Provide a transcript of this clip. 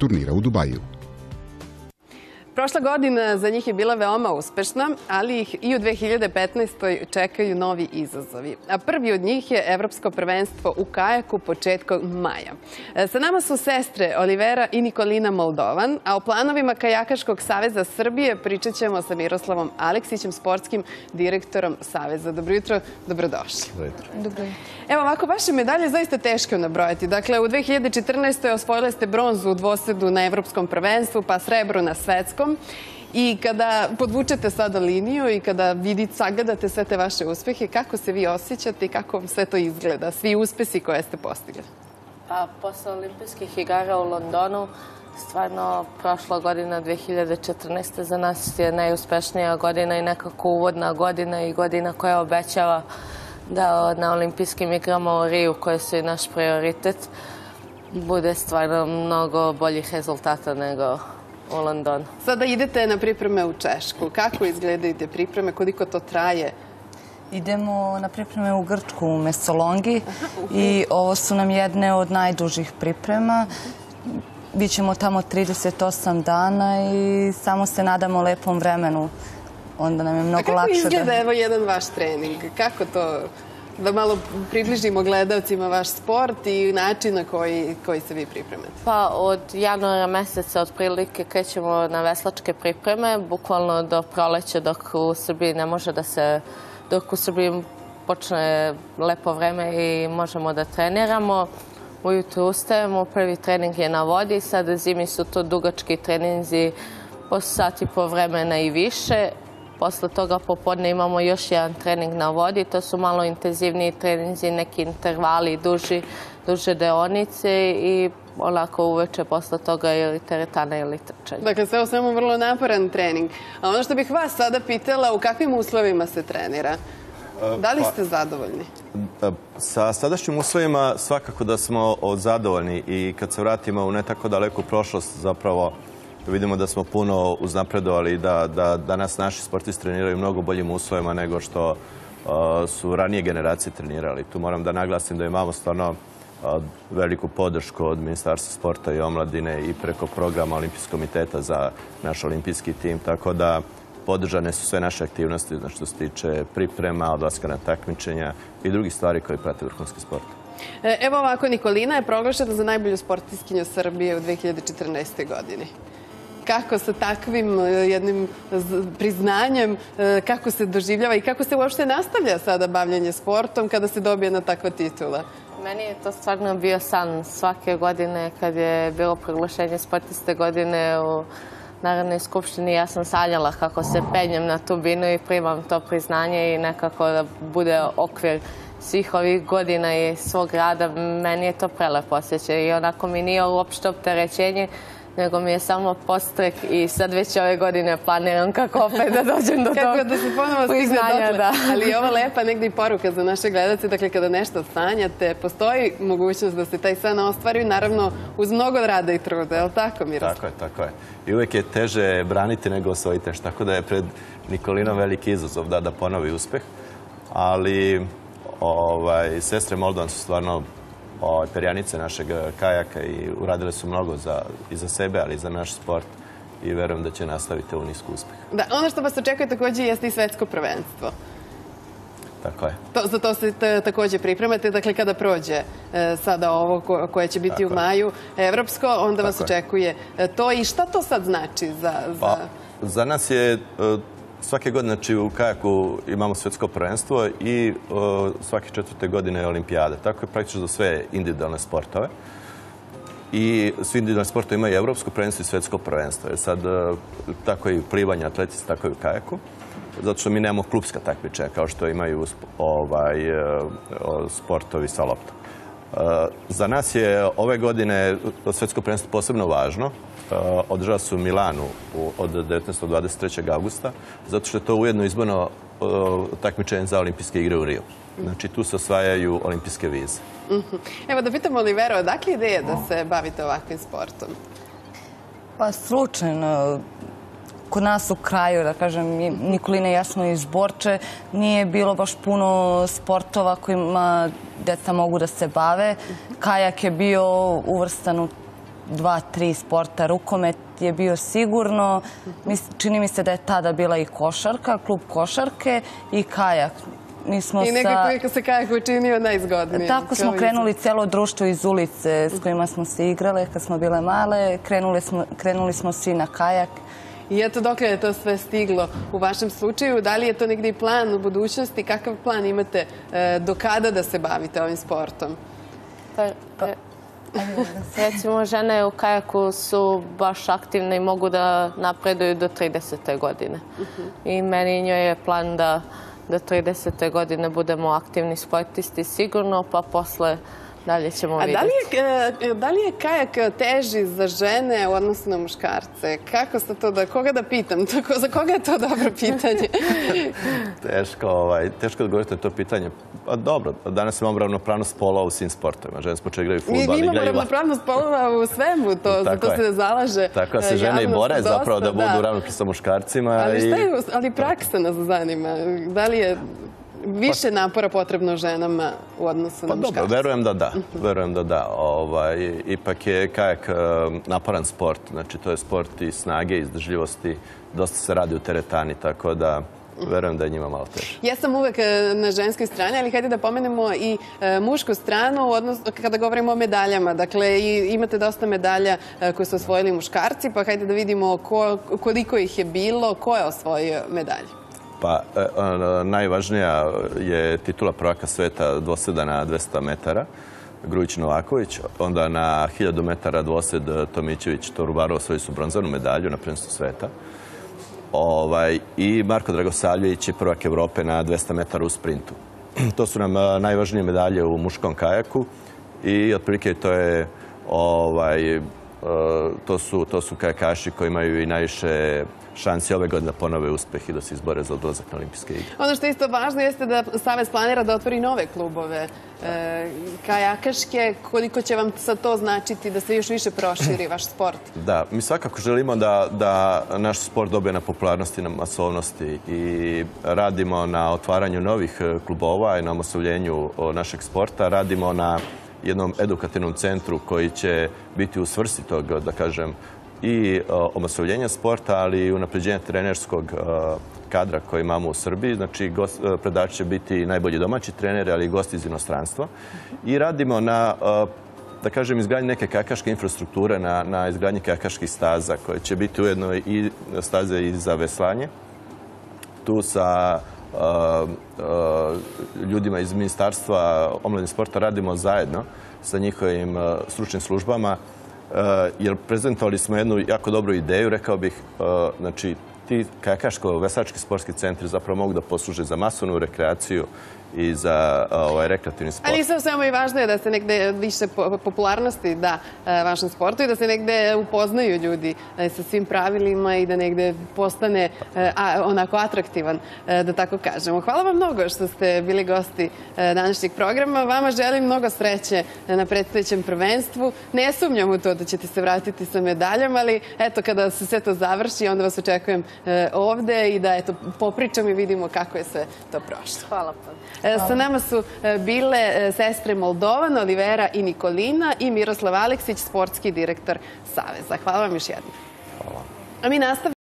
turnira u Dubaju. Prošla godina za njih je bila veoma uspešna, ali ih i u 2015. čekaju novi izazovi. A prvi od njih je Evropsko prvenstvo u kajaku početkom maja. Sa nama su sestre Olivera i Nikolina Moldovan, a o planovima Kajakaškog saveza Srbije pričat ćemo sa Miroslavom Aleksićem, sportskim direktorom Saveza. Dobro jutro, dobrodošli. Dobro. Evo ovako, vaše medalje zaista teško nabrojati. Dakle, u 2014. osvojile ste bronzu u dvosedu na Evropskom prvenstvu, pa srebro na svetskom. I kada podvučete sada liniju i kada sagledate sve te vaše uspehe, kako se vi osjećate i kako vam sve to izgleda, svi uspesi koje ste postigli? Pa, posle olimpijskih igara u Londonu, stvarno prošla godina 2014. za nas je najuspešnija godina i nekako uvodna godina i godina koja obećava da na olimpijskim igrama u Riju, koje su i naš prioritet, bude stvarno mnogo boljih rezultata nego u Londonu. Sada idete na pripreme u Češku. Kako izgledaju te pripreme? Koliko to traje? Idemo na pripreme u Grčku, u Mesolongi, i ovo su nam jedne od najdužih priprema. Bićemo tamo 38 dana i samo se nadamo lepom vremenu. Onda nam je mnogo lakše. A kako izgleda evo jedan vaš trening? Kako to, da malo približimo gledalcima vaš sport i način na koji se vi pripremate? Pa od januara meseca otprilike krećemo na veslačke pripreme, bukvalno do proleća dok u Srbiji ne može da se, dok u Srbiji počne lepo vreme i možemo da treniramo. Ujutru ustajemo, prvi trening je na vodi, sada zimi su to dugački treninzi po sat i po vremena i više. Posle toga popodne imamo još jedan trening na vodi, to su malo intenzivniji treninzi, neki intervali, duže deonice i onako uveče posle toga ili teretana ili trčanje. Dakle, sve u svemu vrlo naporan trening. A ono što bih vas sada pitala, u kakvim uslovima se trenira? Da li ste zadovoljni? Sa sadašnjim uslovima svakako da smo zadovoljni i kad se vratimo u ne tako daleku prošlost, zapravo vidimo da smo puno uznapredovali i da danas naši sportisti treniraju u mnogo boljim uslovima nego što su ranije generacije trenirali. Tu moram da naglasim da imamo stvarno veliku podršku od Ministarstva sporta i omladine i preko programa Olimpijskog komiteta za naš olimpijski tim, tako da podržane su sve naše aktivnosti što se tiče priprema, odlaska na takmičenja i drugih stvari koje prate vrhunski sport. Evo ovako, Nikolina je proglašena za najbolju sportistkinju Srbije u 2014. godini. Kako sa takvim jednim priznanjem, kako se doživljava i kako se uopšte nastavlja sada bavljanje sportom kada se dobije na takva titula? Meni je to stvarno bio san svake godine kad je bilo proglašenje sportiste godine u Narodnoj skupštini. Ja sam sanjala kako se penjem na tu binu i primam to priznanje i nekako da bude okvir svih ovih godina i svog rada. Meni je to prelepo osjećaj i onako mi nije uopšte opterećenje, nego mi je samo podstrek i sad već ove godine planiram kako opet da dođem do tog kako da se ponovo stigne dotle. Ali je ova lepa negdje i poruka za naše gledalce. Dakle, kada nešto sanjate, postoji mogućnost da se taj san ostvari, naravno uz mnogo rada i truda. Je li tako, Miroslav? Tako je. I uvijek je teže braniti nego osvojiti nešto. Tako da je pred Nikolinom veliki izazov da ponovi uspeh. Ali sestre Moldovan su stvarno perjanice našeg kajaka i uradile su mnogo i za sebe, ali i za naš sport i verujem da će nastaviti ovu nisku uspeh. Da, ono što vas očekuje također jeste i svetsko prvenstvo. Tako je. Za to se također pripremate, dakle kada prođe sada ovo koje će biti u maju evropsko, onda vas očekuje to. I šta to sad znači za... Za nas je svake godine, znači u kajaku imamo svetsko prvenstvo i svake 4. godine je olimpijada. Tako je praktično za sve individualne sportove. I svi individualni sportovi imaju evropsko prvenstvo i svetsko prvenstvo. Sad, tako je i u plivanju, atletici, tako i u kajaku. Zato što mi nemamo klubska takmičenja kao što imaju sportovi sa loptom. Za nas je ove godine svetsko prvenstvo posebno važno. Održava se u Milanu od 19. do 23. augusta, zato što je to ujedno izborno takmičenje za olimpijske igre u Riju. Znači, tu se osvajaju olimpijske vize. Evo da pitam Olivera, odakle ideja da se bavite ovakvim sportom? Pa slučajno. Kod nas u kraju, da kažem, Nikolina i ja smo iz Borče, nije bilo baš puno sportova kojima deca mogu da se bave. Kajak je bio uvrstan u 2-3 sporta. Rukomet je bio sigurno. Čini mi se da je tada bila i košarka, klub košarke i kajak. I nekako se kajak učinio najzgodnije. Tako smo krenuli celo društvo iz ulice s kojima smo se igrale kad smo bile male. Krenuli smo svi na kajak. I eto dokle je to sve stiglo u vašem slučaju. Da li je to negdje i plan u budućnosti? Kakav plan imate do kada da se bavite ovim sportom? Recimo, žene u kajaku su baš aktivne i mogu da napreduju do 30. godine. I meni i njoj je plan da do 30. godine budemo aktivni sportisti sigurno, pa posle dalje ćemo vidjeti. A da li je kajak teži za žene u odnosu na muškarce? Kako ste to koga da pitam? Za koga je to dobro pitanje? Teško da govorite na to pitanje. Pa dobro, danas imamo ravnopravnost polova u svim sportovima. Žene počeće igraju fudbal, igraju... Mi imamo ravnopravnost polova u svemu, za to se zalaže. Tako da se žene i bore zapravo da budu ravnopravni sa muškarcima. Ali praksa nas zanima. Da li je više napora potrebno ženama u odnosu na muškarce? Pa dobro, verujem da da. Ipak je kajak naporan sport. Znači, to je sport i snage, i izdržljivosti. Dosta se radi u teretani, tako da verujem da je njima malo teže. Ja sam uvek na ženskoj strani, ali hajde da pomenemo i mušku stranu kada govorimo o medaljama. Dakle, imate dosta medalja koje su osvojili muškarci, pa hajde da vidimo koliko ih je bilo, ko je osvojio medalje. Pa, najvažnija je titula prvaka sveta dvoseda na 200 metara, Grujić Novaković. Onda na 1000 metara dvosed Tomićević Torubarov osvojili su bronzanu medalju na prvenstvu sveta. I Marko Dragosavljević je prvak Evrope na 200 metara u sprintu. To su nam najvažnije medalje u muškom kajaku i otprilike to su kajakaši koji imaju i najviše šansi ove godine da ponove uspeh i da se izbore za odlazak na olimpijske igre. Ono što je isto važno jeste da Savez planira da otvori nove klubove kajakaške. Koliko će vam sad to značiti da se još više proširi vaš sport? Da, mi svakako želimo da naš sport dobije na popularnosti, na masovnosti i radimo na otvaranju novih klubova i na omasovljenju našeg sporta. Radimo na jednom edukativnom centru koji će biti u svrsi tog, da kažem, i omasovljenja sporta, ali i unapređenja trenerskog kadra koji imamo u Srbiji. Znači, predavači će biti najbolji domaći treneri, ali i gosti iz inostranstva. I radimo na, da kažem, izgradnji neke kajakaške infrastrukture, na izgradnji kajakaških staza, koje će biti ujedno i staze i za veslanje. Tu sa ljudima iz Ministarstva omladine sporta radimo zajedno sa njihovim stručnim službama, jer prezentovali smo jednu jako dobru ideju, rekao bih, znači, ti kajakaško-veslački sportski centri zapravo mogu da posluže za masovnu rekreaciju i za rekreativni sport. Ali sve svema i važno je da se negde više popularnosti da vašem sportu i da se negde upoznaju ljudi sa svim pravilima i da negde postane onako atraktivan, da tako kažemo. Hvala vam mnogo što ste bili gosti današnjeg programa. Vama želim mnogo sreće na predstojećem prvenstvu. Ne sumnjam u to da ćete se vratiti sa medaljom, ali eto, kada se sve to završi, onda vas očekujem ovde i da popričam i vidimo kako je sve to prošlo. Hvala pa. Sa nama su bile sestre Moldovan, Olivera i Nikolina i Miroslav Aleksić, sportski direktor Saveza. Hvala vam još jednom. Hvala. A mi nastavljamo.